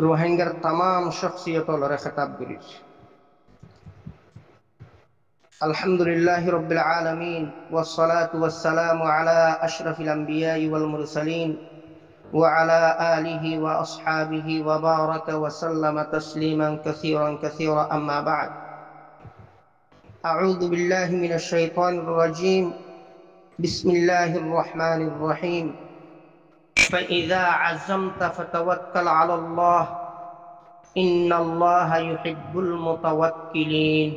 রোহিঙ্গার তাম শখসিয়তলরে খেতাব করেছে। আলহামদুলিল্লাহি রাব্বিল আলামিন ওয়াসসালাতু ওয়াসসালামু আলা আশরাফিল আমবিয়াই ওয়াল মুরসালিন ওয়া আলা আলিহি ওয়া আসহাবিহি ওয়া বারাকা ওয়া সাল্লামা তাসলিমান কাসীরান কাসীরা আম্মা বা'দ। আউযু বিল্লাহি মিনাশ শাইতানির রাজীম। বিসমিল্লাহির রহমানির রহিম। فإذا عزمت فتوكل على الله إن الله يحب المتوكلين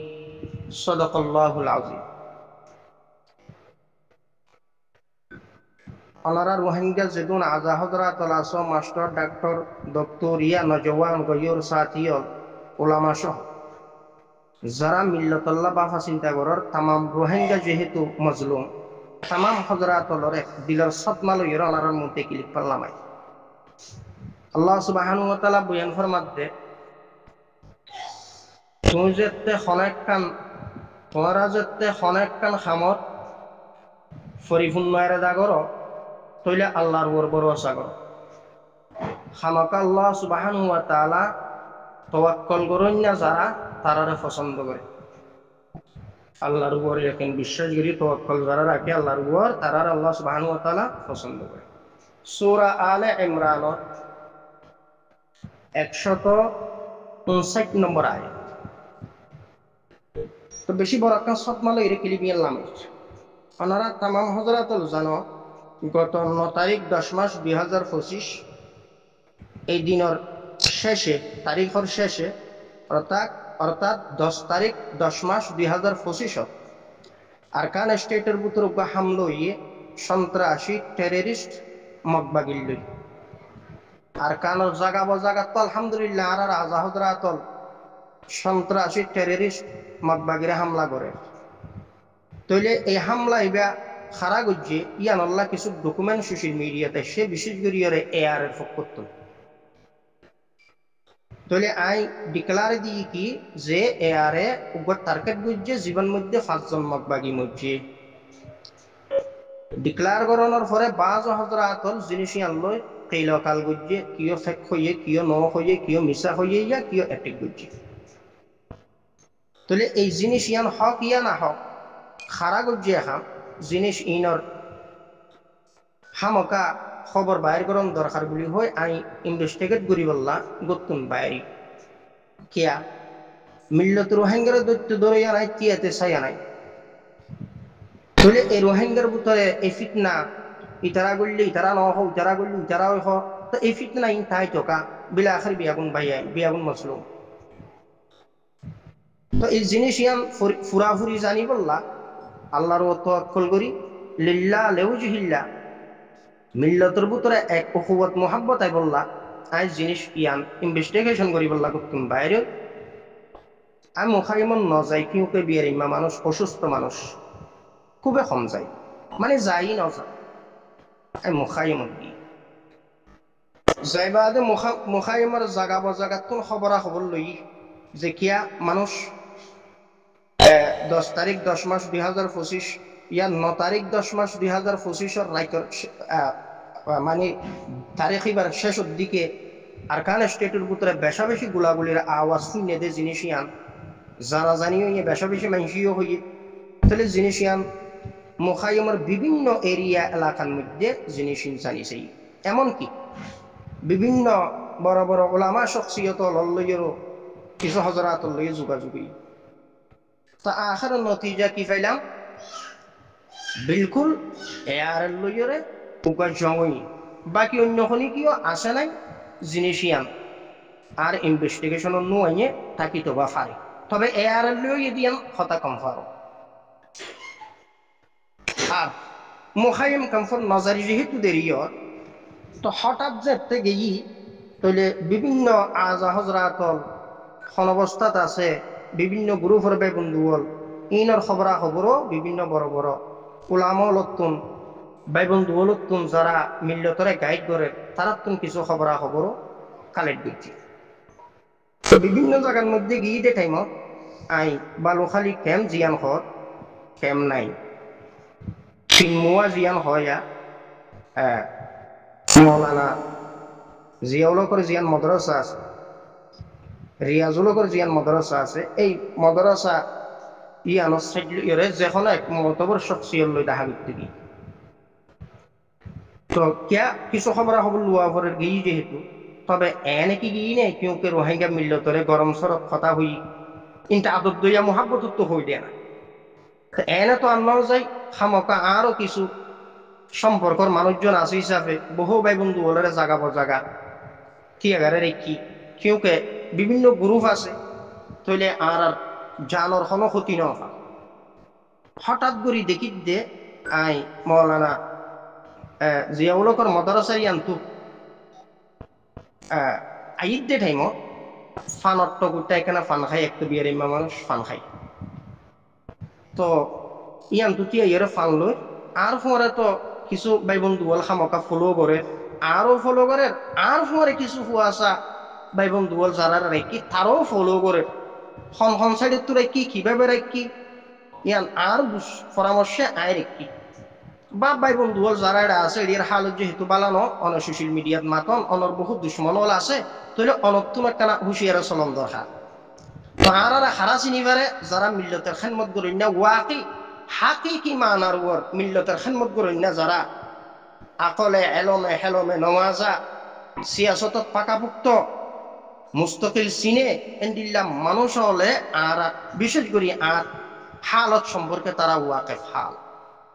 صدق الله العظيم। অনারা রোহিঙ্গা যেদুন আজা হযরত আলাসো মাস্টার ডাক্তার ডক্টর ইয়া নজওয়ান গয়ুর সাথিয়ল ওলামা সহ যারা মিল্লাতুল্লাহ বাফা চিন্তা করার তামাম রোহিঙ্গা যেহেতু মজলুম তামাম হযরতলরে দিলের সদমা লইর অনারার মধ্যে ক্লিক পারলামাই। আল্লাহ সুবহানাহু ওয়া তাআলা বয়ান ফরমাতে তুমি যেতে খনেকখান তোমরা যেতে খনেকখান খামত পরিপূর্ণ এরাদা করো তইলে আল্লাহর উপর ভরসা করো। খামাকা আল্লাহ সুবহানাহু ওয়া তাআলা তাওয়াক্কুল করেন না যারা তারারে পছন্দ করে। আল্লাহর উপর ইয়াকিন বিশ্বাস করি তাওয়াক্কুল যারা রাখে আল্লাহর উপর তারারে আল্লাহ সুবহানাহু ওয়া তাআলা পছন্দ করে। সূরা আলে ইমরান 159 নম্বর আয়াত। তো বেশি বড় একটা সতমালো এর ক্লিপিয়ার লাম ওনারা তামাম হযরতল জানো গত 9 তারিখ 10 মাস 2025 এই দিনের শেষে তারিখের শেষে অর্থাৎ 10 তারিখ 10 মাস 2025 আরকান স্টেটের ভিতর হামলো ইয়ে সন্ত্রাসী টেররিস্ট মকবাগিল আরকানের জায়গা বজাগা তো আলহামদুলিল্লাহ আর আজা হযরতল সন্ত্রাসী টেররিস্ট মকবাগিরে হামলা করে। তইলে এই হামলা ইবা খারা গজ্জে ইয়ান আল্লাহ কিছু ডকুমেন্ট সোশ্যাল মিডিয়াতে সে বিশেষ করিয়ারে এআর এর ফকত। তইলে আই ডিক্লার দিই কি যে এআর এ উগত টার্গেট গজ্জে জীবন মধ্যে 5 জন মকবাগি মজ্জে ডিক্লার করানোর পরে বাজ হযরতল জিনিসই আনলয় কেইলকাল গজ্জে কিয় ফেক হইয়ে কিয় ন হইয়ে কিয় মিছা হইয়ে ইয়া কিয় অ্যাটেক গজ্জে। তইলে এই জিনিস ইয়ান হক ইয়া না হক খারা গজ্জে এখন জিনিস ইনর হামকা খবর বাইর করন দরকার বলি হয় আই ইনভেস্টিগেট করি বললা গতুন বাইরি কিয়া মিল্লত রোহিঙ্গার দৈত্য ধরে আনাই তিয়াতে চাই আনাই। তইলে এই রোহিঙ্গার ভিতরে এই ফিতনা ইতারা গড়লে ইতারা ন হোক ইতারা গড়লে ইতারা হ তো এই ফিতনা ইন তাই থকা বিলা আখের বিয়াগুন ভাইয়াই বিয়াগুন মসলুম। তো এই জিনিস ইয়ান ফুরাফুরি জানি বললা আল্লাহর তাওয়াক্কুল করি লিল্লাহ লিওজহিল্লাহ মিল্লাতের ভিতরে এক উখুওয়াত মুহাব্বত আই বললা আই জিনিস ইয়ান ইনভেস্টিগেশন করি বললা করতুম বাইরে আমি মুখাইমন ন যাই কিউকে বিয়ের ইমা মানুষ অসুস্থ মানুষ খুবই কম যায় মানে যাই ন যায় আমি মুখাইমন কি যাইবাদে মুখাইমর জাগা বজাগাত কোন খবরা খবর লই যে কিয়া মানুষ 10 তারিখ 10 মাস 2025 ইয়া 9 তারিখ 10 মাস 2025 রাইতর মানে তারিখিবার শেষের দিকে আরকান স্টেটের ভিতরে বেশা বেশি গোলাগুলির আওয়াজ শুনে দে জিনিস ইয়ান যারা জানিও ইয়ে বেশা বেশি মানুষও হইয়ে তাহলে জিনিস ইয়ান মুখাইমর বিভিন্ন এরিয়া এলাকার মধ্যে জিনিস জানিছে। এমনকি বিভিন্ন বড় বড় ওলামা শখসিয়ত লইয়েরও কিছু হযরত লইয়ে যোগাযোগী। তা আখের নতিজা কি পাইলাম বিলকুল এআর লইয়রে উকা জঙ্গই বাকি অন্য খনি কিও আসে নাই জিনিস ইয়ান আর ইনভেস্টিগেশন নো আইয়ে থাকি তো বা ফারে তবে এআর লইয়ে দিয়ান হতা কম ফারো। আর মুখাইম কমফর নজারি যেহেতু দেরিয় তো হঠাৎ যেতে গেই তইলে বিভিন্ন আজা হযরতল অবস্থাত আছে বিভিন্ন গ্রুপের বন্ধুল ইনর খবরা খবরও বিভিন্ন বড় বড় উলামা লতুন ভাই বন্ধু লতুন যারা মিল্লতরে গাইড করে তারা তুন কিছু খবরা খবরও কালেক্ট করছি। বিভিন্ন জায়গার মধ্যে গিয়ে দে টাইমত আই বালুখালী ক্যাম্প জিয়ান হর ক্যাম্প নাই চিনমুয়া জিয়ান হয়া মৌলানা জিয়াউলকর জিয়ান মাদ্রাসা আছে, রিয়াজুলকর জিয়ান মাদ্রাসা আছে, এই মাদ্রাসা ইয়ানো সাইডলিয়রে যেখন এক মতবর শখসিয়ত লই দেখা করতে গিয়ে তো কিয়া কিছু খবর খবর লোয়া পরের গিয়ে যেহেতু তবে এনে কি গিয়ে নেই কিউকে রোহিঙ্গা মিল্লতরে গরম সরব কথা হই কিন্তু আদত দইয়া মোহাব্বত তো হই দেয় না এনে তো আল্লাহ যাই খামকা আরো কিছু সম্পর্কর মানুষজন আছে হিসাবে বহু ভাই বন্ধু ওলারে জাগা বজাগা কি এগারে রেখি কিউকে বিভিন্ন গ্রুপ আছে তইলে আর আর জানর কোনো ক্ষতি ন হঠাৎ করে দেখি দে আই মৌলানা জিয়াউলকর মাদ্রাসা ইয়ান্তু আইত দে টাইম ফান অট্ট গুটা এখানে ফান খাই একটু বিয়ার ইমা মানুষ ফান খাই তো ইয়ান্তু তিয়া ইয়ারে ফান লই আর পরে তো কিছু ভাই বন্ধু বল খামকা ফলো করে আরো ফলো করে আর পরে কিছু হুয়াশা ভাই বন্ধু বল যারা রেখি তারও ফলো করে খন সাইডে তোরা কি কিভাবে রেখি ইয়ান আর পরামর্শে আয় রেখি বা ভাই বন্ধু হল যারা এটা আছে এর হালত যেহেতু বালানো অন সোশ্যাল মিডিয়াত মাতন অনর বহুত দুশ্মন হল আছে তাহলে অনতুন একটা হুঁশিয়ারে চলন দরকার তো আর হারা চিনিবারে যারা মিল্লতের খেদমত করেন না ওয়াকি হাকি কি মানার ওর মিল্লতের খেদমত করেন না যারা আকলে এলমে হেলমে নমাজা সিয়াসতত পাকাপুক্ত মুস্তকিল সিনে এন্দিল্লা মানুষ হলে আর বিশেষ করে আর হালত সম্পর্কে তারা ওয়াকেফ হাল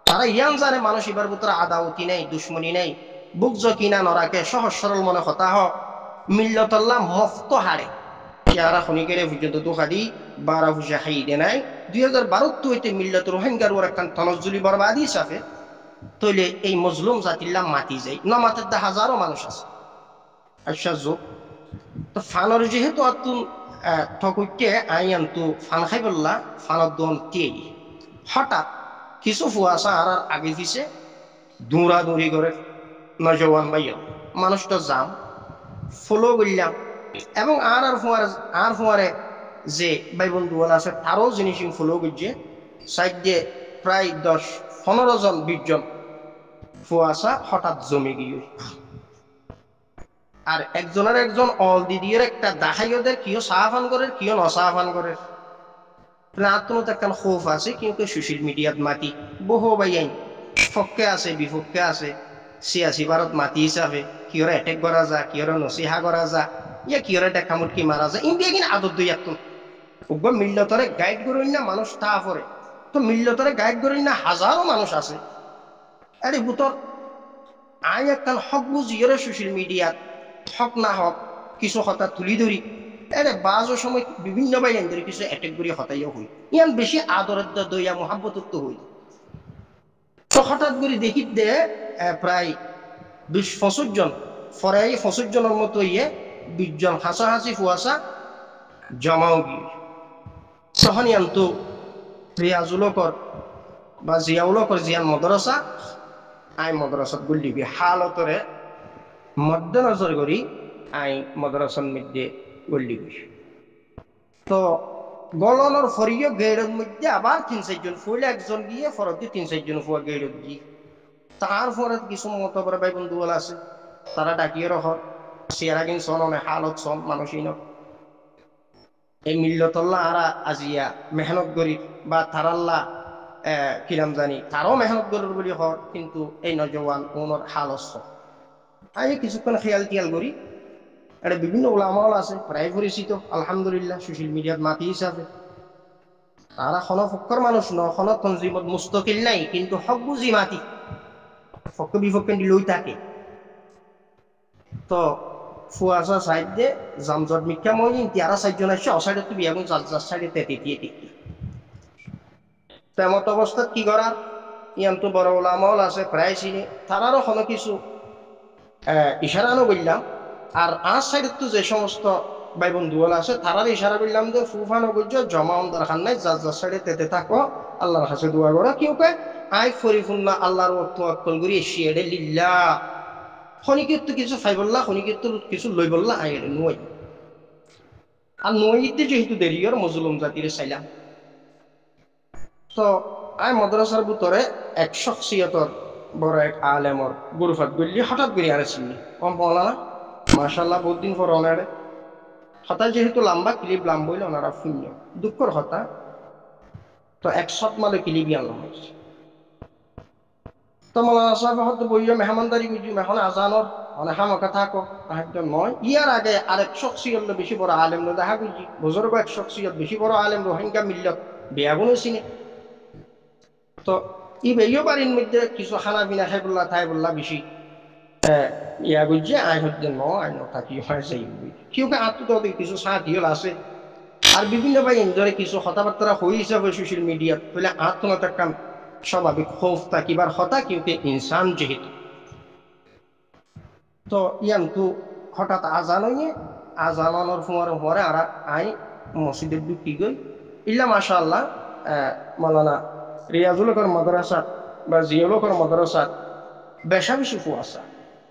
তারা ইয়ান জানে মানুষ এবার ভিতরে আদাওতি নেই দুশ্মনী নেই বুকজ কিনা নরাকে সহজ সরল মনে হতা হ মিল্লতল্লাহ মফত হারে ইয়ারা খনিকেরে পর্যন্ত দুখাদি বারা হুসে হাই দে নাই 2012 হইতে মিল্লত রোহিঙ্গার ওর একখান তনজুলি বরবাদি হিসাবে তইলে এই মজলুম জাতিল্লাহ মাতি যায় নমাতের দা হাজারো মানুষ আছে আচ্ছা যোগ তো ফানর যেহেতু আতুন ঠকুইতে আইয়ান্তু ফান খাই বললা ফানত দন টিয়ে হঠাৎ কিছু ফুয়াশা আর আগে পিছে দৌড়াদৌড়ি করে নজওয়ান ভাইয়া মানুষটা যাম ফলো করলাম এবং আর ফুয়ারে যে ভাই বন্ধু আছে তারও জিনিস ফলো করছে সাইড দিয়ে প্রায় 10-15 জন 20 জন ফুয়াশা হঠাৎ জমে গিয়ে আর একজনের একজন অল দিদির একটা দেখাই ওদের কিও সাহাফান করে কিও নসাহাফান করে প্রার্থনা একখান খোফ আছে কিন্তু সোশ্যাল মিডিয়াত মাতি বহু বাইয়াই পক্ষে আছে বিপক্ষে আছে সিয়াসি ভারত মাতি হিসাবে কিয়রে অ্যাটেক করা যা কিয়রে নসিহা করা যা ইয়া কিয়রে দেখামুটকি মারা যায় ইন্ডিয়া কিনা আদত দুই একটু উগ্র মিল্লতরে গাইড করেন না মানুষ তা পরে তো মিল্লতরে গাইড করেন না হাজারো মানুষ আছে আরে বুতর আই একখান হক বুঝিয়রে সোশ্যাল মিডিয়াত হক না হক কিছু কথা তুলি ধরি এরে বাজো সময় বিভিন্ন বাইন ধরে কিছু অ্যাটেক করি হতাইও হই ইয়ান বেশি আদরের দইয়া মোহাব্বত হই তো হঠাৎ করে দেখি দে প্রায় 20-25 জন ফরাই 25 জনের মতো 20 জন হাসাহাসি ফুয়াশা জমাও গিয়ে তখন ইয়ান্তু রিয়াজুলকর বা জিয়াউলকর জিয়ান মাদ্রাসা আই মাদ্রাসাত গুলিবি হালতরে মধ্যনজর করি আই মাদ্রাসার মধ্যে গলিবি তো গলনের ফরিও গেড়ের মধ্যে আবার 3-4 জন ফুল একজন গিয়ে ফরতে 3-4 জন ফুয়া গেড়ত গিয়ে তারপরে কিছু মতবর ভাই বন্ধু আছে তারা ডাকিয়ে রহ সিয়ারা কিন সন হালত সন মানুষই ন এই মিল্লতল্লাহ আরা আজিয়া মেহনত করি বা তারাল্লা কিরাম জানি তারও মেহনত করার বলি হর কিন্তু এই নজওয়ান ওনর হালস আমি কিছুক্ষণ খেয়াল টিয়াল করি এটা বিভিন্ন ওলামাল আছে প্রায় পরিচিত আলহামদুলিল্লাহ সোশ্যাল মিডিয়াত মাতি হিসাবে তারা ফক্কর মানুষ ন তঞ্জিমত মুস্তকিল নাই কিন্তু হক বুঝি মাতি ফক্ক বিফক্কে লই থাকে তো ফুয়াশা সাইড দে জামজট মিথ্যা মই তিয়ারা 4 জন আসছে অসাইডে তো বিয়াগুন যার সাইডে তেতিয়ে টিকি তেমত অবস্থাত কি করার ইয়ান্ত বড় ওলামাল আছে প্রায় চিনি তারারও কোনো কিছু ইশারানো বললাম আর সাইডে তো যে সমস্ত ভাই বন্ধু আছে তারার ইশারা করলাম যে ফুফানো বুঝছো জমাউন দরকার নাই যার সাইডে তেতে থাকো আল্লাহর কাছে দোয়া করো কেউ কে আই ফরিফুল্লাহ আল্লাহর ওয়াক্কল করি এসিয়ে লিল্লাহ খনিকের তো কিছু ফাই বললা খনিকের তো কিছু লই বললা আই নই আর নইতে যেহেতু দেরিয়র মজলুম জাতির চাইলাম তো আই মাদ্রাসার ভিতরে এক শখসিয়তর বড় এক আলেমর গুরুফাত গলি হঠাৎ করে আনেছিলি কম পাওলা না মাশাআল্লাহ বহুত দিন পর ওনারে হতা যেহেতু লম্বা ক্লিপ লাম্ব হইলে ওনারা শূন্য দুঃখর হতা তো 100 মালে ক্লিপ আনলাম হয়েছে তো মৌলানা সাহেব হয়তো বইয়া মেহমানদারি করছি এখন আজানোর অনেক হামকা থাকো একজন নয় ইয়ার আগে আরেক শখসিয়ত বেশি বড় আলেম দেখা করছি বুজুর্গ এক শখসিয়ত বেশি বড় আলেম রোহিঙ্গা মিল্লত বেয়াগুনো চিনে তো ই বেইও বাড়ির মধ্যে কিছু খানা পিনা খাই বললা থাই বললা বেশি ইয়া করছে আই হচ্ছে ন আই থাকি হয় সেই কেউকে আত্মীয় কিছু সাথীল আছে আর বিভিন্ন ভাই ধরে কিছু কথাবার্তা হয়েছে সোশ্যাল মিডিয়াত বলে আত্মনাত কাম স্বাভাবিক খোফ থাকিবার হতা কেউকে ইনসান যেহেতু তো ইয়ান্তু হঠাৎ আজান হইয়ে আজানোর পরে আর আই মসজিদের ঢুকি গই ইল্লা মাশাআল্লাহ মাওলানা রিয়াজুলকর মাদ্রাসা বা জিয়ালকর মাদ্রাসা বেশা বেশি ফুয়াশা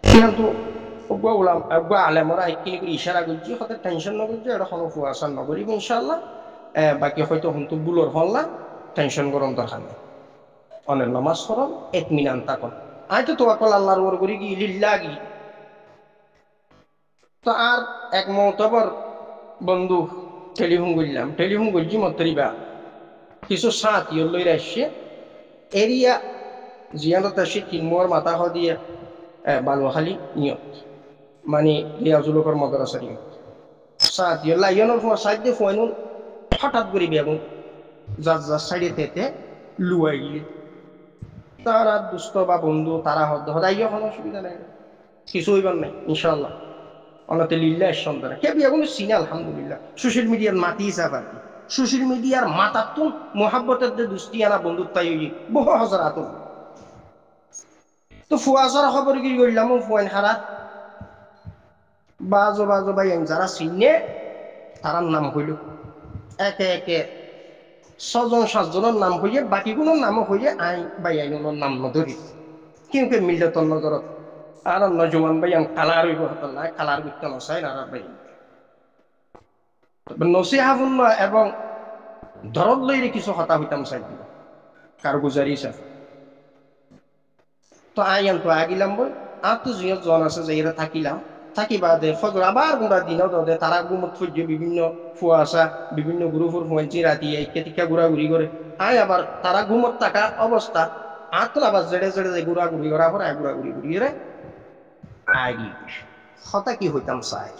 কিন্তু অগ্বা উলাম অগ্বা আলেমরা একখিনি করে ইশারা করছি হতে টেনশন নকরছি এটা কোনো ফুয়াশা নকরিব ইনশাআল্লাহ বাকি হয়তো হন্তু বুলোর হল্লা টেনশন গরম দরকার নেই অনেক নামাজ পড়ন ইতমিনান তাকন আইতো তোয়াক্কল আল্লাহর উপর করি কি লিল্লাহি তো আর এক মতবর বন্ধু টেলিফোন করছি মতরিবা কিছু সাথী লই আসছে এরিয়া জিয়ানত আসে তিনমোর মাথা দিয়ে বালুখালী নিয়ত মানে রিয়াজুলকর মাদ্রাসা নিয়ত সাথী লাইয়নের সময় সাইড দিয়ে ফোন হঠাৎ করে বেগুন যার সাইডে তেতে লুয়াই গিয়ে তারা দুস্থ বা বন্ধু তারা হদাই কোনো অসুবিধা নাই কিছু হইবার নাই ইনশাল্লাহ অনাতে লিল্লা সন্তান কে বিয়াগুলো চিনে আলহামদুলিল্লাহ সোশ্যাল মিডিয়ার মাতি হিসাব আর কি সোশ্যাল মিডিয়ার মাতাতুন মোহাব্বতের যে দুষ্টি আনা বন্ধুত্বাই বহু হাজার আতুন তো ফুয়াশার খবর কি করলাম ফুয়াইন হারা বাজো ভাই যারা চিনে তারার নাম হইল একে একে 6-7জনের নাম হইয়ে বাকিগুলোর নামও হইয়ে আই বাই আইনের নাম নধরি কিন্তু মিল্লতর নজরত আর নজওয়ান ভাই কালার হইব হতলা কালার করতে নসাই আর ভাই নসিহাপূর্ণ এবং দরদ লইরে কিছু হতা হইতাম চাই দিব কারগুজারি হিসাবে তো আইয়ান তো আগিলাম বই আর তো জিয়ত জন আছে যে এরা থাকিলাম থাকিবা দে ফজর আবার গুঁড়া দিনত দে তারা গুমত ফুজ বিভিন্ন ফুয়াশা বিভিন্ন গ্রুপের ফুয়াইছি রাতি কেতিকা ঘুরাঘুরি করে আয় আবার তারা ঘুমত থাকা অবস্থা আর তো আবার জেড়ে যে ঘুরাঘুরি করা পর আয় ঘুরাঘুরি ঘুরি রে আগে হতা কি হইতাম চাই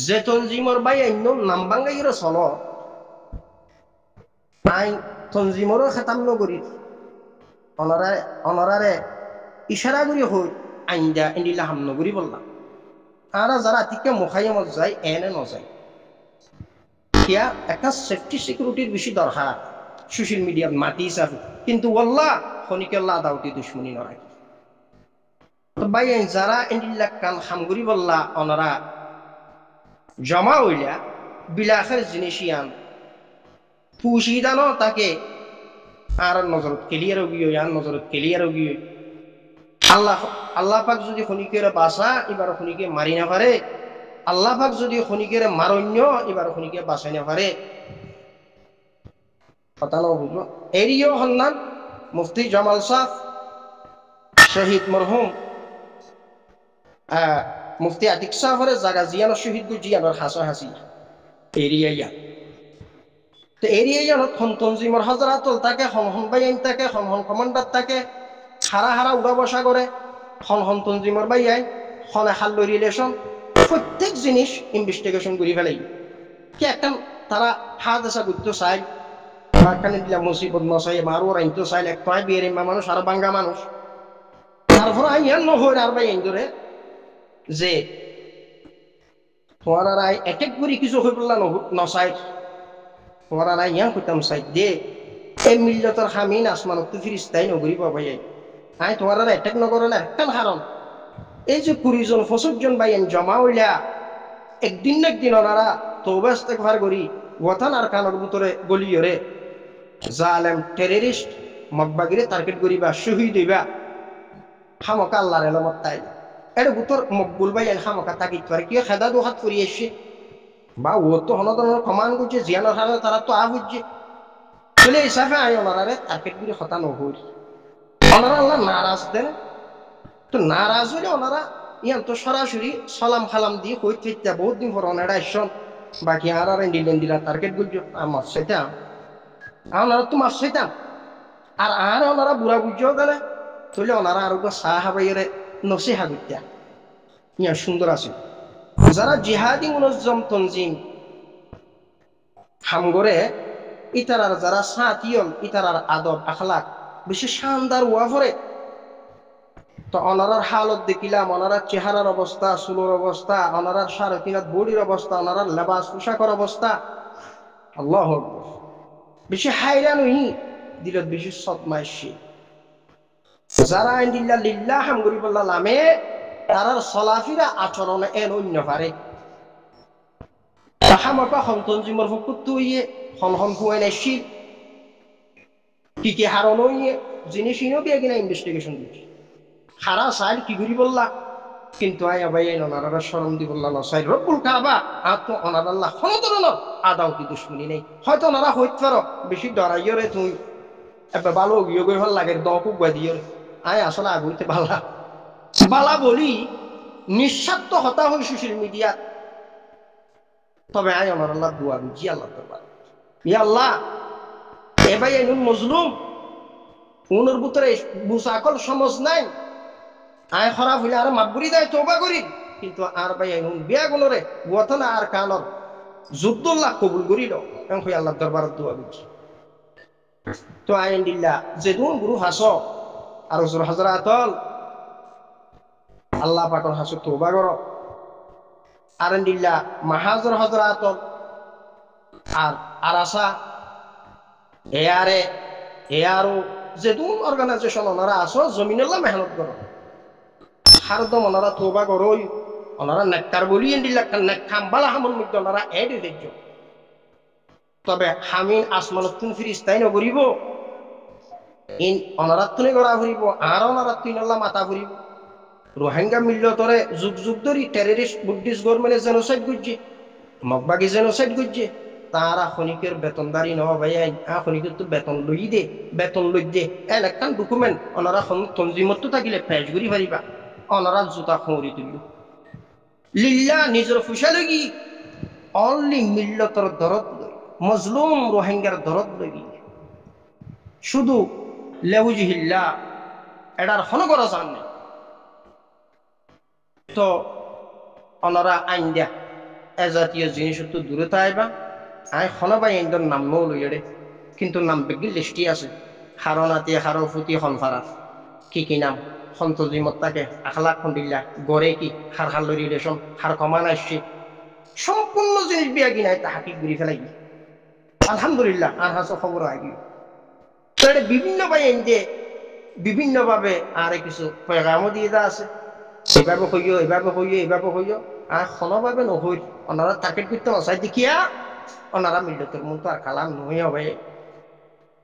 যে তঞ্জিমর বাই অন্য নাম বাঙ্গাইরে চল আই তঞ্জিমরও খেতাম নগরীর অনরারে ইশারা করি হই আইন্দা এন্ডিলা হাম নগরী বললাম আর যারা আতিকে মুখাইমত যায় এনে নযায় কিয়া একটা সেফটি সিকিউরিটির বেশি দরকার সোশ্যাল মিডিয়ার মাটি হিসাবে কিন্তু ওয়াল্লাহ খনিকেল্লা দাউতি দুশ্মনী নয় তো ভাই যারা এন্ডিল্লা কান হামগুড়ি বললা ওনারা জমা হইলা বিলাসের জিনিসিয়ান ফুসিদানো তাকে আর নজরত ক্লিয়ার গিয়ে আর নজরত ক্লিয়ার গিয়ে আল্লাহ পাক যদি খনিকের বাসা এবার খনিকে মারি না পারে আল্লাহ পাক যদি খনিকের মারণ্য এবার খনিকে বাঁচাই না পারে কথা না বুঝলো এরিও হন্নান মুফতি জামাল শাহ শহীদ মরহুম মুফতি আতিক শাহরে জায়গা জিয়ানো শহীদ জিয়ানোর হাসি এরিয়া তো এরিয়ানত খন তঞ্জিমর হাজারাতল তাকে হন বাইন তাকে হন কমান্ডার তাকে হারা উড়া বসা করে হন তঞ্জিমর বাইয়াই হনে হাল্লো রিলেশন প্রত্যেক জিনিস ইনভেস্টিগেশন করে ফেলাই কি একটা তারা হাত আসা করতে চাই কানে দিলা মুসিবত নসাই মারো আইনতো চাইল এক নয় বিয়ের মানুষ আর বাঙ্গা মানুষ তারপর আইয়ান নহর আর বাইন ধরে যে তোমার আর এটেক করে কিছু হয়ে পড়লা নসাই তোমার আর ইয়াং করতাম চাই দে এই মিল্লতর হামিন আসমানত ফিরিস্তাই নগরী পাবাই আই তোমার আর এটেক নগর না একটা কারণ এই যে 20 জন বাইন জমা হইলা একদিন না একদিন ওনারা তওবা ইস্তেগফার করি ওয়াতান আর কানের ভিতরে গলিয়রে জালেম টেররিস্ট মকবাগিরে টার্গেট করিবা শহীদ হইবা হামকা আল্লাহর এলমত তাই এর ভিতর মকবুল বাইন হামকা তাকিদ করে কি খেদা দুহাত করি এসে বা ও তো হনদনের কমান করছে জিয়ানোর হারে তারা তো আহুচ্ছে চলে হিসাবে আই ওনারে টার্গেট করে হতা নহরি ওনারা আল্লাহ নারাজ দেন তো নারাজ হইলে ওনারা ইয়ান তো সরাসরি সালাম খালাম দিয়ে কই থেকে বহুত দিন পর অনেক আসছেন বাকি আর আর দিলেন দিলা টার্গেট গুলো আমার সেটা ওনারা তো মাছ সেতাম আর ওনারা বুড়া বুঝেও গেলে তাহলে ওনারা আরো সাহাবাইয়ের নসিহা করতেন ইয়া সুন্দর আছে যারা জিহাদি মুনজ্জম তনজিম হামগরে ইতারার যারা সাথিয়ল ইতারার আদব আখলাক বেশি শানদার ওয়াফরে তো অনারার হালত দেখিলাম অনারার চেহারার অবস্থা চুলোর অবস্থা অনারার সারথিনাথ বডির অবস্থা অনারার লেবাস পোশাকের অবস্থা আল্লাহ বেশি হাইরান হই দিলত বেশি সদমাইশি যারা আইন্দিল্লা লিল্লাহ হামগরি বললা লামে তারার চলাফিরা আচরণ এন অন্য পারে তাহামাকা সন্তঞ্জিমর ফুকুত্তু ইয়ে হন ফুয়াই নাইছিল কি হারণ ইয়ে জিনিস ইনো বিয়ে কিনা ইনভেস্টিগেশন দিচ্ছি হারা সাইল কি করি বললা কিন্তু আয়া ভাই ওনারা শরম দি বললা নসাইল রব্বুল কাবা আর তো ওনার আল্লাহ ক্ষমতরণ আদাও কি দুশ্মনী নেই হয়তো ওনারা হইতে পারো বেশি ডরাইও রে তুই এবার ভালো গিয়ে গই ভাল লাগে দকুক বাদিও আয় আসলে আগুইতে বালা বালা বলি নিঃস্বার্থ হতা হই সোশ্যাল মিডিয়া তবে আয় ওনার আল্লাহ দুয়া বুঝি আল্লাহ দরবার ইয়া আল্লাহ এ ভাই এনুন মজলুম উনার ভিতরে বুসাকল সমজ নাই আয় খারাপ হইলে আর মাতবুরি দেয় তোবা করি কিন্তু আর ভাই আইনুন বিয়া গুণরে গোথনা আর কানর যুদ্ধল্লাহ কবুল করিল এখন কই আল্লাহ দরবারত দোয়া বুঝি তো আইন দিল্লা যেদুন গুরু হাস আর হুজুর হযরতল আল্লাহ পাকর হাস তোবা কর আর দিল্লা মাহাজুর হযরতল আর আরাসা এ আরো যেদুন অর্গানাইজেশন ওনারা আসো জমিনুল্লাহ মেহনত করো হারদম ওনারা তোবা করই ওনারা নেককার বলি দিল্লা নেকখাম্বালা হামল মধ্যে ওনারা এড দেখছ তবে হামিন আসমানত তুন ফিরিস্তাই নগরিব ইন অনারাত তুনে গড়া ফুরিব আর অনারাত তুই নল্লা মাথা ফুরিব রোহিঙ্গা মিল্লতরে যুগ যুগ ধরি টেররিস্ট বুদ্ধিস্ট গভর্নমেন্টে জেনোসাইড করছে মগবাগি জেনোসাইড করছে তারা খনিকের বেতনদারি ন ভাই খনিকের তো বেতন লই দে এন একখান ডকুমেন্ট ওনারা তঞ্জিমত থাকিলে পেশ করি পারিবা ওনারা জোতা খৌরি তুলিল লিল্লা নিজের ফুসা লগি অনলি মিল্লতর দরদ লই মজলুম রোহিঙ্গার দরদ লগি শুধু লেউজিহিল্লা এটার হন করা জান তো ওনারা আইন দিয়া এজাতীয় জিনিস তো দূরে থাইবা আই হনবাই আইনটার নাম নৌ লইয়ারে কিন্তু নাম বেগি লিস্টি আছে হারনাতি হারফুতি হনফারা কি নাম সন্তজিমত্তাকে আখলাক খন্ডিল্লা গড়ে কি হার হার রিলেশন হার কমান আসছে সম্পূর্ণ জিনিস বিয়া কিনাই তাহাকি ঘুরি ফেলাই আলহামদুলিল্লাহ আর হাসো খবর আগি বিভিন্ন ভাই এনজে বিভিন্নভাবে আর কিছু পয়গামও দিয়ে দেওয়া আছে এভাবে হইও আর কোনোভাবে নহই ওনারা টার্গেট করতে নচাই দেখিয়া ওনারা মিল্লতের মন তো আর কালাম নই হবে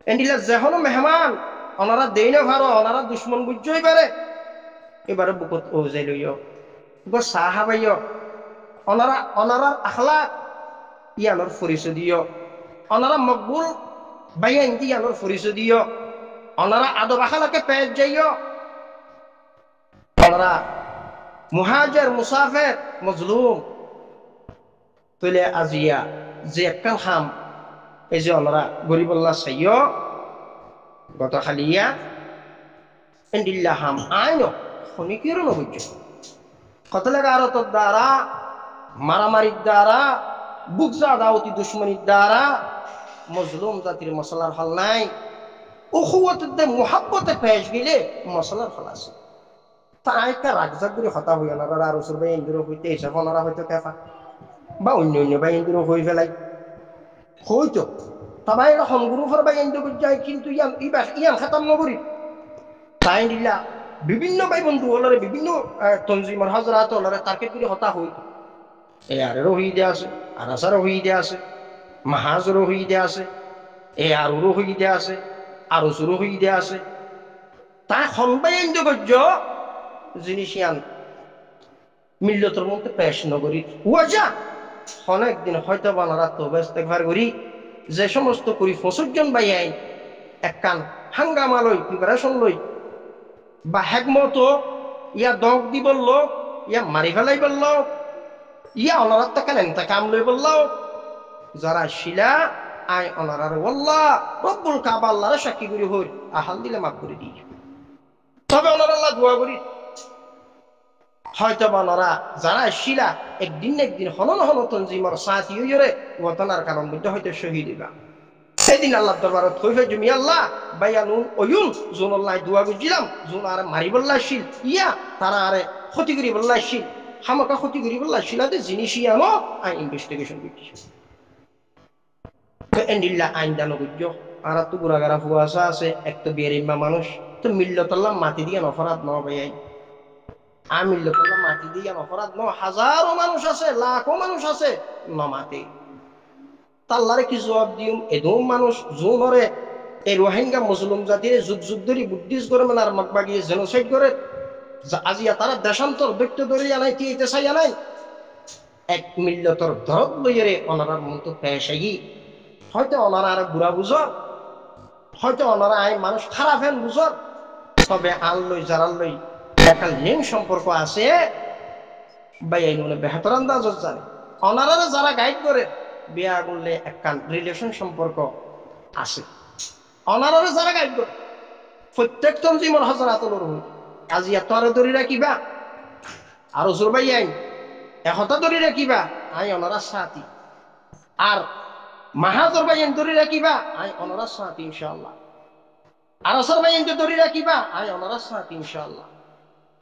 এন্ডিলা যেহনো মেহমান ওনারা দেই না ভারো ওনারা দুশ্মন বুঝই পারে এবারে বুকত ও যাই লইও সাহাবাইও ওনারা আখলাক ইয়ানোর পরিচয় দিও ওনারা মকবুল বাইয়া ইন্দি ইয়ানোর পরিচয় দিও ওনারা আদব আখলাকে পেশ যাইও ওনারা মুহাজির মুসাফির মজলুম তইলে আজিয়া যে একখান খাম এই যে ওনারা গরিবল্লাহ চাইও গত খালিয়া এন্ডিল্লা হাম আইনো খনিকেরও নবুঝ কত লেগে আরো তোর দ্বারা মারামারির দ্বারা বুকজা দাওতি দুশ্মনির দ্বারা মজলুম জাতির মশলার ফল নাই উখুয়াতে মুহাব্বতে পেশ গেলে মশলার ফল আছে তাই একটা রাগজাগ করে হতা হই ওনারা আর ওসর ভাই ইন্দুর হইতে হিসাব ওনারা হয়তো কেফা বা অন্য ভাই ইন্দুর হই ফেলাই হইতো তবে এটা সংগুরু ফর ভাই ইন্দুর যায় কিন্তু ইয়ান খাতাম নগরী তাই দিলা বিভিন্ন ভাই বন্ধু ওলারে বিভিন্ন তঞ্জিমর হজরাত ওলারে টার্গেট করে হতা হইতো এ আরেরও হই দেয়া আছে আরাসারও হই দেয়া আছে মাহাজরও হই দেয়া আছে এ আরুরও হই দেয়া আছে আরসুরও হই দেয়া আছে তাই সনবাই ইন্দু গজ্য জিনিসিয়ান মিল্লতর মধ্যে পেশ নগরী ওয়াজা অনেকদিন হয়তো বানারা তো ব্যস্ত একবার করি যে সমস্ত করি 65 জন ভাই আইন একখান হাঙ্গামা লই প্রিপারেশন লই বা হেকমতো ইয়া দগ দি বলল ইয়া মারি ফেলাই বলল ইয়া অনারার টাকা নেন তা কাম লই বলল যারা শিলা আই অনারার ওয়াল্লাহ রব্বুল কাবা আল্লাহর সাক্ষী করি হই আহাল দিলে মাফ করে দিই তবে ওনার আল্লাহ দোয়া করি হয়তো বা ওনারা যারা শিলা একদিন না একদিন হনন হন তঞ্জিমর সাথী হইরে ওতনার কারণ মধ্যে হয়তো শহীদ হইবা সেদিন আল্লাহ দরবারত হইবে জমি আল্লাহ বাইয়ানুন ওয়ুন জুন আল্লাহ দোয়া বুঝিলাম জুন আর মারি বল্লা শিল ইয়া তারা আরে ক্ষতি করি বল্লা শিল হামকা ক্ষতি করি বল্লা শিলাতে জিনিসই আনো আই ইনভেস্টিগেশন করছি তো এন্ডিল্লা আইন দানো বুঝছো আর তো গুড়াগারা ফুয়াশা আছে এক তো বেরিম্মা মানুষ তো মিল্লতল্লাহ মাটি দিয়ে অপরাধ ন ভাই আমি মিল্লতল্লাহ মাটি দিয়ে অপরাধ ন হাজারো মানুষ আছে লাখো মানুষ আছে ন মাটি তাল্লারে কি জবাব দিম এদম মানুষ জোনরে এই রোহিঙ্গা মুসলিম জাতির যুগ যুগ ধরে বুদ্ধিস্ট করে মানে আর মকবাগিয়ে জেনোসাইড করে আজিয়া তারা দেশান্তর ব্যক্তি ধরে আনাই তিতে চাই আনাই এক মিল্লতর ধরত লইরে অনারার মতো পেশাই হয়তো অনারা আর বুড়া বুঝর হয়তো অনারা আই মানুষ খারাপ হেন বুঝর তবে আল লই যারা লই একটা লিঙ্ক সম্পর্ক আছে বা এই মনে বেহতর আন্দাজ জানে অনারা যারা গাইড করে বিয়া করলে একটা রিলেশন সম্পর্ক আছে অনারা যারা গাইড করে প্রত্যেক তঞ্জিমর হাজারাতর আজি এত আরো ধরে রাখিবা আরো জোর বাই আইন একতা ধরে রাখিবা আই অনারা সাথী আর মাহাজর ভাই ধরে রাখিবা আই অনারা সাথী ইনশাআল্লাহ আর আসর ভাই ধরে রাখিবা আই অনারা সাথী ইনশাআল্লাহ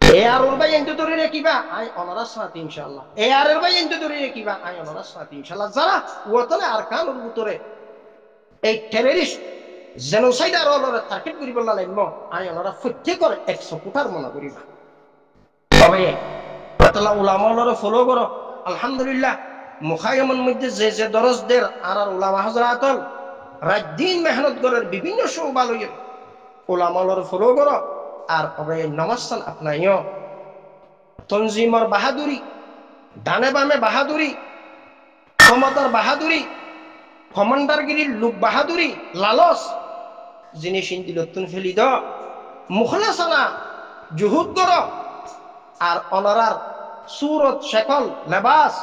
এ আর ওর ভাই ধরে রাখিবা আই অনারা সাথী ইনশাআল্লাহ এ আর এর ভাই ধরে রাখিবা আই অনারা সাথী ইনশাআল্লাহ যারা ওতনে আরকানুল ভিতরে এই টেররিস্ট জেনোসাইড আর ওলরে টার্গেট করি বললা লাইন আই ওনারা প্রত্যেকর 100 ফুটার মনে করিবা তবে আল্লাহ উলামা ওলরে ফলো করো আলহামদুলিল্লাহ মুখায়মন মধ্যে যে যে দরজদের আর উলামা হযরাতল রাত দিন মেহনত করার বিভিন্ন শোভা লইয়ে উলামা ওলরে ফলো করো আর তবে নমাজসান আপনাইও তনজিমর বাহাদুরি ডানে বামে বাহাদুরি ক্ষমতার বাহাদুরি কমান্ডারগিরির লোক বাহাদুরি লালস জিনিস ইন্দিলতুন ফেলি দ মুখলাসানা জুহুদ কর আর অনরার সুরত শেকল লেবাস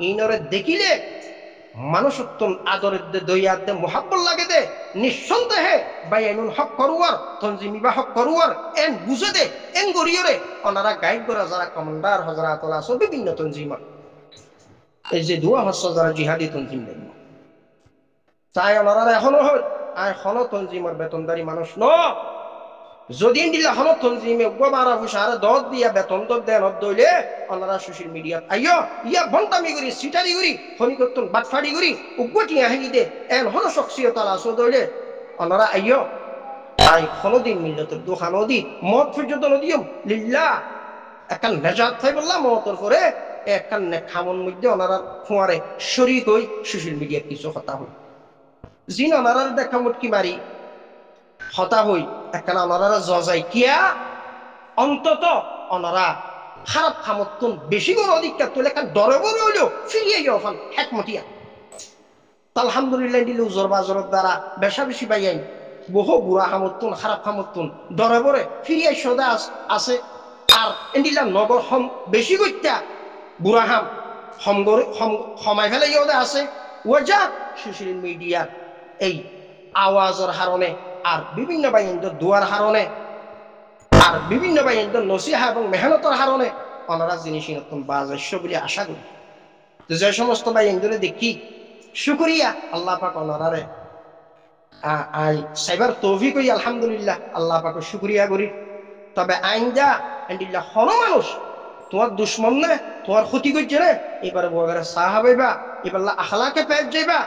ইনরে দেখিলে মানুষত্বন আদরের দে দইয়ার দে মোহাব্বত লাগে দে নিঃসন্দেহে বাইনুল হক করুয়ার তনজিমি বা হক করুয়ার এন বুঝে দে এন গরিয়রে অনারা গাইড করা যারা কমান্ডার হযরাতুল আসো বিভিন্ন তনজিমা এই যে দোয়া হচ্ছে যারা জিহাদি তনজিম দেন তাই ওনারা এখনো এখনো তঞ্জিমের বেতনদারি মানুষ ন যদি দিলা এখনো তঞ্জিমে বারা হুসারে দত দিয়া বেতন দত দেন দইলে ওনারা সোশ্যাল মিডিয়াত আইও ইয়া বন্টামি করি সিটারি করি ফনিকতন বাটফাড়ি করি উগটি আহি দে এন হন শখসিয়ত আছো দইলে ওনারা আইও আই কোনদিন মিল্লাতের দোকান দি মত পর্যন্ত নদিয়ম লিল্লাহ একাল নেজাত থাই বললাম মতর পরে একাল নে খামন মধ্যে ওনারা ফুয়ারে শরীক হই সোশ্যাল মিডিয়াত কিছু কথা হই জিন অনারার দেখা মুটকি মারি হতা হই একখানা অনারারা জজাই কিয়া অন্তত অনারা খারাপ খামতন বেশি করে অধিকার তুলে কারণ দরে বরে হইলেও ফিরিয়ে গিয়ে ওখান একমতিয়া আলহামদুলিল্লাহ দিলে উজর বাজরের দ্বারা বেশা বেশি পাইয়াই বহু বুড়া খামতন খারাপ খামতন দরে বরে ফিরিয়ে সদা আছে আর এন্ডিলা নগর হম বেশি করতা বুড়া হাম হমাই ফেলে ইয়ে আছে ওজা সোশ্যাল মিডিয়ার এই আওয়াজের হারণে আর বিভিন্ন বাইন্দ্র দুয়ার হারণে আর বিভিন্ন বাইন্দ্র নসিহা এবং মেহনতের হারণে ওনারা জিনিস নতুন বাজস্য বলে আশা করি তো যে সমস্ত বাইন্দ্রে দেখি শুকরিয়া আল্লাহ পাক ওনারারে আই সাইবার তৌফিক হই আলহামদুলিল্লাহ আল্লাহ পাক শুকরিয়া করি তবে আইন্দা আলহামদুলিল্লাহ হন মানুষ তোমার দুশ্মন না তোমার ক্ষতি করছে রে এবারে বগারে সাহাবাইবা এবার আখলাকে পেয়ে যাইবা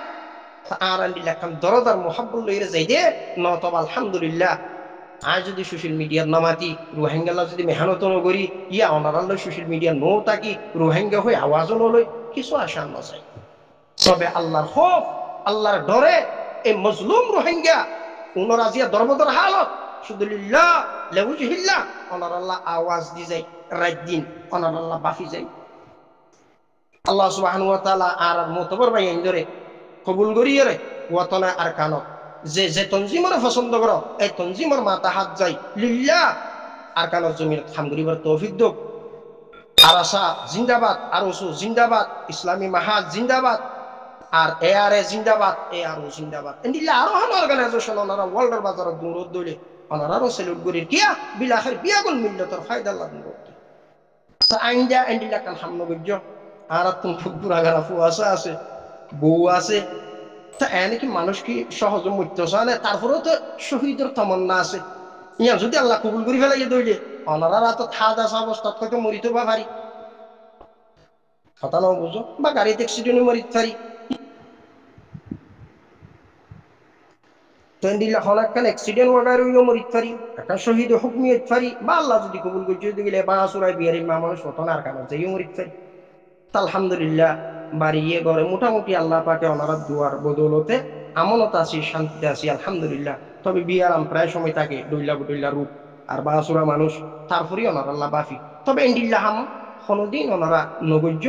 আর আলহামদুলিল্লাহ দরদার মোহাব্বত লইরে যাই দে নতব আলহামদুলিল্লাহ আজ যদি সোশ্যাল মিডিয়ার নামাতি রোহিঙ্গা যদি মেহনত নগরি ইয়া অনারাল সোশ্যাল মিডিয়া নো তাকি রোহিঙ্গা হয়ে আওয়াজও নলই কিছু আশা নযায় তবে আল্লাহর খৌফ আল্লাহর ডরে এই মজলুম রোহিঙ্গা ওনারা জিয়া দরবদর হালত শুধু লিল্লাহ লাউজহিল্লাহ অনারাল্লাহ আওয়াজ দি যায় রাত দিন অনারাল্লাহ বাফি যায় আল্লাহ সুবহানাহু ওয়া তাআলা আর মোতবর ভাই ধরে কবুল করিয়ে রে ওয়াতনা আর কানত যে যে তঞ্জিমর পছন্দ করো এই তঞ্জিমর মাথা হাত যাই লিল্লাহ আর কানত জমির খাম করিবার তৌফিক দোক আরাসা জিন্দাবাদ, আরসু জিন্দাবাদ, ইসলামী মাহাজ জিন্দাবাদ, আর এআরএ জিন্দাবাদ, এআরও জিন্দাবাদ। এন্ডিলে আরো হান অর্গানাইজেশন ওনারা ওয়ার্ল্ডের বাজারে দৌড় দৌড়ে ওনারারও সেলুট করি কিয়া বিলাখের বিয়াগুন মিল্লতর ফায়দা লাভ করতে। তা আইন্দা এন্ডিলা কান হামনো গজ্য আর তুমি ফুকুরা গারা ফুয়াশা আছে, বউ আছে, তা এনেকি মানুষ কি সহজে মৃত্যু চানে, তারপরেও তো শহীদের তমন্না আছে। ইয়া যদি আল্লাহ কবুল করি ফেলাই দইলে অনারা তো থাদ আসা অবস্থা হয়তো মরিতে বা পারি, কথা নাও বুঝো, বা গাড়িতে অ্যাক্সিডেন্টে মরিতে পারি। তো এন্ডিলা হল একটা অ্যাক্সিডেন্ট ওয়াগার হইলেও মরিতে পারি, একটা শহীদ হুকমি হইতে পারি, বা আল্লাহ যদি কবুল করি যদি গেলে বা সুরাই বিহারি মা মানুষ হতন আর কারণ যাইও মরিতে পারি। আলহামদুলিল্লাহ বাড়িয়ে গড়ে মোটামুটি আল্লাহ পাকে ওনারা দুয়ার বদৌলতে আমনত আছি, শান্তিতে আছি আলহামদুলিল্লাহ। তবে বিয়ারাম প্রায় সময় থাকে ডইলা বডইলা রূপ আর বাসুরা মানুষ, তারপরে ওনার আল্লাহ বাফি। তবে এন্ডিল্লাহ হাম কোনদিন ওনারা নগর্য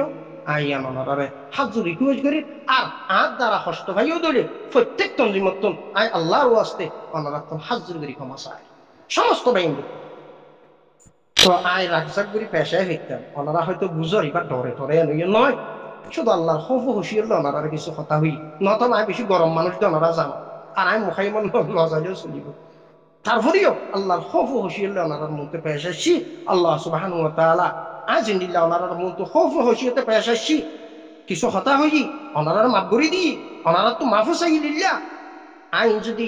আইয়ান ওনারে হাজুর রিকুয়েস্ট করি, আর আর দ্বারা হস্ত ভাইও দলে প্রত্যেক তঞ্জিমতন আই আল্লাহর ওয়াস্তে ওনারা তো হাজুর করি ক্ষমা চায় সমস্ত বাইন্ড। তো আয় রাগজাক করি পেশায় ফিরতাম, ওনারা হয়তো বুঝর এবার ডরে টরে এনুয়ে নয়, শুধু আল্লাহর খৌফ হুঁশিয়ার ওনারা কিছু কথা হই নত নাই, বেশি গরম মানুষ ওনারা জানো, আর আমি মুখাই মন লজাইলেও চলিব। তারপরেও আল্লাহর খৌফ হুঁশিয়ার ওনারার মধ্যে পেশাচ্ছি আল্লাহ সুবহানাহু ওয়া তাআলা আজ ইন্দিল্লাহ ওনারার মধ্যে খৌফ হুঁশিয়াতে পেশাচ্ছি কিছু কথা হই ওনারার মাফ করে দিই, ওনারা তো মাফও চাইলিল্লা। আইন যদি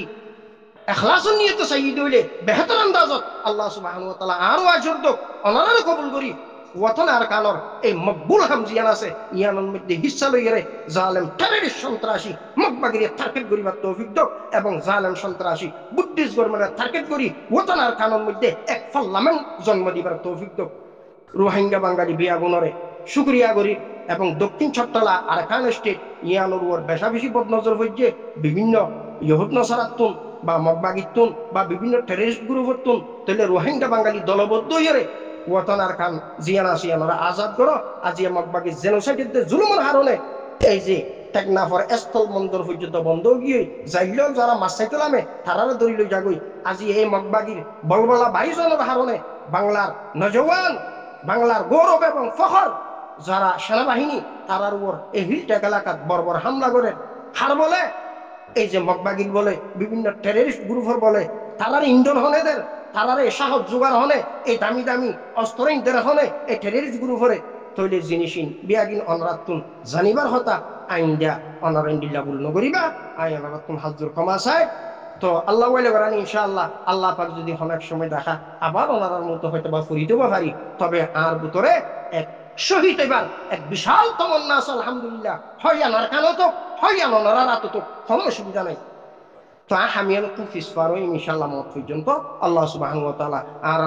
এখলাসন নিয়ে তো চাই দইলে বেহতর আন্দাজত আল্লাহ সুবহানাহু ওয়া তাআলা আরো আজর দক ওনারা কবুল করি ওয়াতন আর কালর এই মকবুল হামজিয়ান আছে ইয়ানোর মধ্যে হিস্সা লইরে জালেম টেররিস্ট সন্ত্রাসী মকবাগিরে টার্গেট করিবার তৌফিক দক, এবং জালেম সন্ত্রাসী বুদ্ধিস্ট গভর্নমেন্টের টার্গেট করি ওয়াতন আর কালর মধ্যে এক পার্লামেন্ট জন্ম দিবার তৌফিক দক। রোহিঙ্গা বাঙালি বিয়াগুনরে শুক্রিয়া করি, এবং দক্ষিণ ছট্টলা আর খান স্টেট ইয়ানোর ওর বেশা বেশি বদনজর হইছে বিভিন্ন ইহুদ নসারাতুন বা মগবাগিতুন বা বিভিন্ন টেররিস্ট গ্রুপতুন, তাহলে রোহিঙ্গা বাঙালি দলবদ্ধ হইরে ওয়াতনার খান জিয়ানা সিয়ানরা আজাদ করো। আজি মগবাগি জেনোসাইডের জুলুমের হারণে এই যে টেকনাফর স্থল বন্দর পর্যন্ত বন্ধ গিয়ে যাইলেও যারা মাছ চাইতলামে তারারে ধরি লই যাগই। আজি এই মগবাগির বলবলা 22 জনের হারণে বাংলার নজওয়ান, বাংলার গৌরব এবং ফখর যারা সেনাবাহিনী তারার উপর এই হিলটেক এলাকাত বর্বর হামলা করে হার বলে এই যে মগবাগির বলে বিভিন্ন টেররিস্ট গ্রুপের বলে তারার ইন্ধন হনেদের, তারারে সাহস জোগাড় হনে এই দামি দামি অস্ত্র ইন্ধন হনে এই টেররিস্ট গ্রুপের তৈলে জিনিসিন বিয়াগিন অনরাতুন জানিবার হতা আইন দিয়া অনারেন্ডিল্লা বুল নগরিবা আইন অনরাতুন হাজুর ক্ষমা চায়। তো আল্লাহ বলে বেড়ানি ইনশাআল্লাহ আল্লাহ পাক যদি অনেক সময় দেখা আবার ওনার মতো হয়তো বা ফুরিতে বা পারি, তবে আর ভিতরে এক শহীদ এবার এক বিশাল তমন্না আছে আলহামদুলিল্লাহ। হয় আনার কানো তো হয় আনার রাত তো কোনো অসুবিধা নাই। তো আমি ফিস পারো ইনশাআল্লাহ মত পর্যন্ত আল্লাহ সুবহানাহু ওয়া তাআলা আর